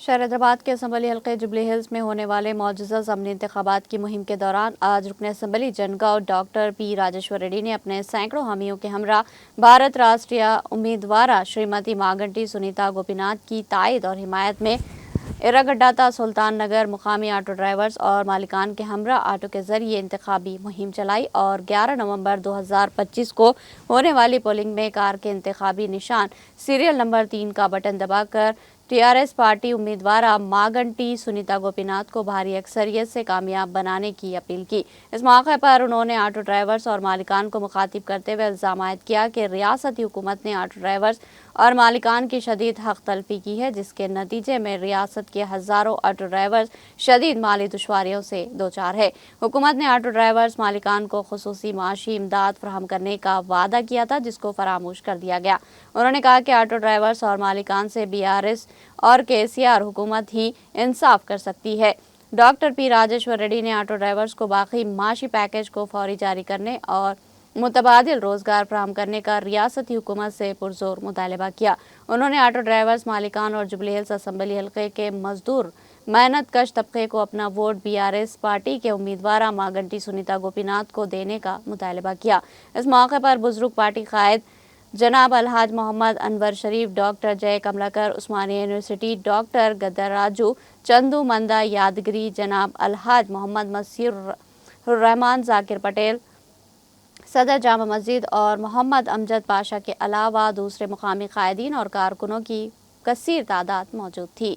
شہر حیدرآباد کے اسمبلی حلقے جبلی ہلز میں ہونے والے معجزہ ضمنی انتخابات کی مہم کے دوران آج رکن اسمبلی جنگاؤ ڈاکٹر پی راجیشور ریڈی نے اپنے سینکڑوں حامیوں کے ہمراہ بھارت راشٹریہ امیدوارہ شریمتی ماگنٹی سنیتا گوپی ناتھ کی تائید اور حمایت میں ایراگڈاتا سلطان نگر مقامی آٹو ڈرائیورز اور مالکان کے ہمراہ آٹو کے ذریعے انتخابی مہم چلائی اور 11 نومبر 2025 کو ہونے والی پولنگ میں کار کے انتخابی نشان سیریل نمبر 3 کا بٹن دبا کر TRS پارٹی امیدوارہ ماگنٹی سنیتا گوپی ناتھ کو بھاری اکثریت سے کامیاب بنانے کی اپیل کی۔ اس موقع پر انہوں نے آٹو ڈرائیورز اور مالکان کو مخاطب کرتے ہوئے الزام عائد کیا کہ ریاستی حکومت نے آٹو ڈرائیورز اور مالکان کی شدید حق تلفی کی ہے، جس کے نتیجے میں ریاست کے ہزاروں آٹو ڈرائیورز شدید مالی دشواریوں سے دوچار ہے۔ حکومت نے آٹو ڈرائیورز مالکان کو خصوصی معاشی امداد فراہم کرنے کا وعدہ کیا تھا، جس کو فراموش کر دیا گیا۔ انہوں نے کہا کہ آٹو ڈرائیورز اور مالکان سے BRS اور KCR حکومت ہی انصاف کر سکتی ہے۔ ڈاکٹر پی راجیشور ریڈی نے آٹو ڈرائیورز کو باقی معاشی پیکیج کو فوری جاری کرنے اور متبادل روزگار فراہم کرنے کا ریاستی حکومت سے پرزور مطالبہ کیا۔ انہوں نے آٹو ڈرائیورز مالکان اور جبلی ہلز اسمبلی حلقے کے مزدور محنت کش طبقے کو اپنا ووٹ BRS پارٹی کے امیدوارہ ماگنٹی سنیتا گوپی ناتھ کو دینے کا مطالبہ کیا۔ اس موقع پر بزرگ پارٹی قائد جناب الحاج محمد انور شریف، ڈاکٹر جے کملاکر، عثمانیہ یونیورسٹی ڈاکٹر گدراجو چندو مندا یادگری، جناب الحاج محمد مسیح الرحمان، ذاکر پٹیل، صدر جامع مسجد اور محمد امجد پاشا کے علاوہ دوسرے مقامی قائدین اور کارکنوں کی کثیر تعداد موجود تھی۔